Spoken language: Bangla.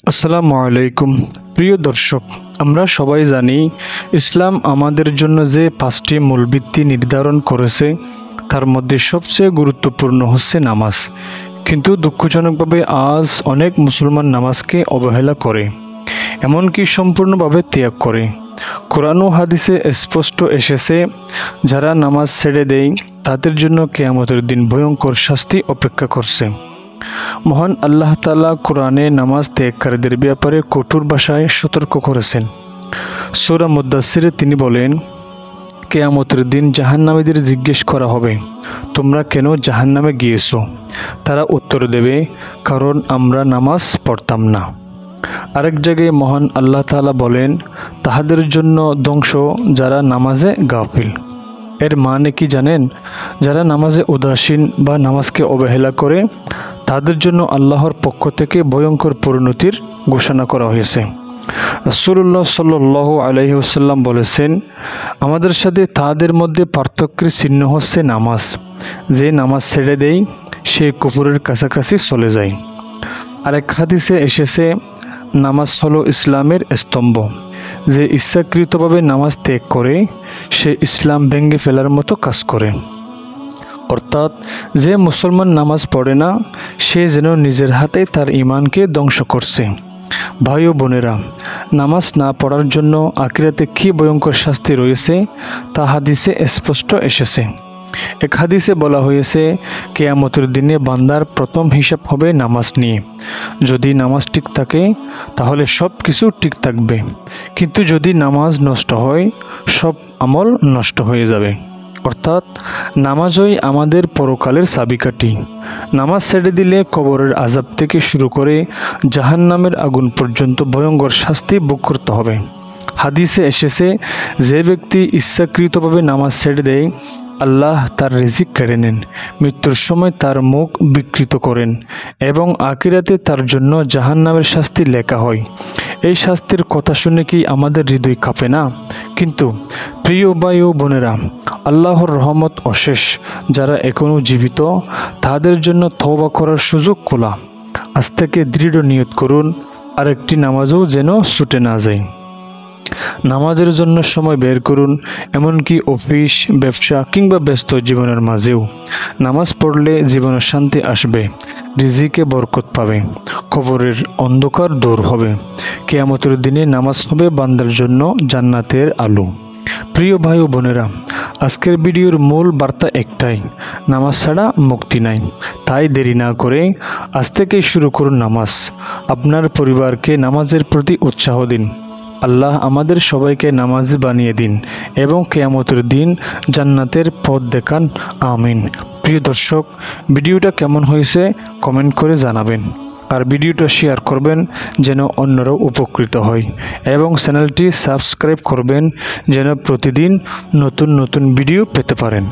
আসসালামু আলাইকুম প্রিয় দর্শক, আমরা সবাই জানি ইসলাম আমাদের জন্য যে 5টি মূল ভিত্তি নির্ধারণ করেছে তার মধ্যে সবচেয়ে গুরুত্বপূর্ণ হচ্ছে নামাজ। কিন্তু দুঃখজনকভাবে আজ অনেক মুসলমান নামাজকে অবহেলা করে, এমনকি সম্পূর্ণভাবে ত্যাগ করে। কোরআন ও হাদিসে স্পষ্ট এসেছে, যারা নামাজ ছেড়ে দেয় তাদের জন্য কিয়ামতের দিন ভয়ঙ্কর শাস্তি অপেক্ষা করছে। মহান আল্লাহ তাআলা কোরআনে নামাজ ত্যাগকারীদের ব্যাপারে কঠোর ভাষায় সতর্ক করেছেন। সূরা মুদ্দাসসিরে তিনি বলেন, কিয়ামতের দিন জাহান্নামীদের জিজ্ঞেস করা হবে, তোমরা কেন জাহান্নামে গিয়েছো? তারা উত্তর দেবে, কারণ আমরা নামাজ পড়তাম না। আরেক জায়গায় মহান আল্লাহ তাআলা বলেন, তাহাদের জন্য ধ্বংস যারা নামাজে গাফিল। এর মানে কি জানেন? যারা নামাজে উদাসীন বা নামাজকে অবহেলা করে তাদের জন্য আল্লাহর পক্ষ থেকে ভয়ঙ্কর পরিণতির ঘোষণা করা হয়েছে। রাসূলুল্লাহ সাল্লাল্লাহু আলাইহি ওয়াসাল্লাম বলেছেন, আমাদের সাথে তাদের মধ্যে পার্থক্যের চিহ্ন হচ্ছে নামাজ। যে নামাজ ছেড়ে দেয় সে কুফরের কাছাকাছি চলে যায়। আরেক হাদিসে এসেছে, নামাজ হলো ইসলামের স্তম্ভ। যে ইচ্ছাকৃতভাবে নামাজ ত্যাগ করে সে ইসলাম ভেঙে ফেলার মতো কাজ করে। অর্থাৎ যে মুসলমান নামাজ পড়ে না সে যেন নিজের হাতে তার ঈমানকে ধ্বংস করছে। ভাই ও বোনেরা, নামাজ না পড়ার জন্য আখিরাতে কী ভয়ঙ্কর শাস্তি রয়েছে তা হাদিসে স্পষ্ট এসেছে। এক হাদিসে বলা হয়েছে, কিয়ামতের দিনে বান্দার প্রথম হিসাব হবে নামাজ নিয়ে। যদি নামাজ ঠিক থাকে তাহলে সব কিছু ঠিক থাকবে, কিন্তু যদি নামাজ নষ্ট হয় সব আমল নষ্ট হয়ে যাবে। অর্থাৎ নামাজই আমাদের পরকালের চাবিকাঠি। নামাজ ছেড়ে দিলে কবরের আযাব থেকে শুরু করে জাহান্নামের আগুন পর্যন্ত ভয়ঙ্কর শাস্তি ভোগ করতে হবে। হাদিসে এসেছে, যে ব্যক্তি ইচ্ছাকৃতভাবে নামাজ ছেড়ে দেয় আল্লাহ তার রিজিক কেড়ে নেন, মৃত্যুর সময় তার মুখ বিকৃত করেন এবং আখিরাতে তার জন্য জাহান্নামের শাস্তি লেখা হয়। এই শাস্তির কথা শুনে কি আমাদের হৃদয় কাঁপে না? কিন্তু প্রিয় ভাই ও বোনেরা, আল্লাহর রহমত অশেষ। যারা এখনও জীবিত তাদের জন্য তওবা করার সুযোগ খোলা। আজ থেকে দৃঢ় নিয়ত করুন, আরেকটি নামাজও যেন ছুটে না যায়। নামাজের জন্য সময় বের করুন, এমনকি অফিস, ব্যবসা কিংবা ব্যস্ত জীবনের মাঝেও। নামাজ পড়লে জীবনে শান্তি আসবে, রিজিকে বরকত পাবে, কবরের অন্ধকার দূর হবে। কিয়ামতের দিনে নামাজ হবে বান্দার জন্য জান্নাতের আলো। প্রিয় ভাই ও বোনেরা, আজকের ভিডিওর মূল বার্তা একটাই, নামাজ ছাড়া মুক্তি নাই। তাই দেরি না করে আজ থেকেই শুরু করুন নামাজ। আপনার পরিবারকে নামাজের প্রতি উৎসাহ দিন। আল্লাহ আমাদের সবাইকে নামাজি বানিয়ে দিন এবং কিয়ামতের দিন জান্নাতের পথ দেখান। আমিন। প্রিয় দর্শক, ভিডিওটা কেমন হয়েছে কমেন্ট করে জানাবেন, আর ভিডিওটা শেয়ার করবেন যেন অন্যরাও উপকৃত হয়, এবং চ্যানেলটি সাবস্ক্রাইব করবেন যেন প্রতিদিন নতুন নতুন ভিডিও পেতে পারেন।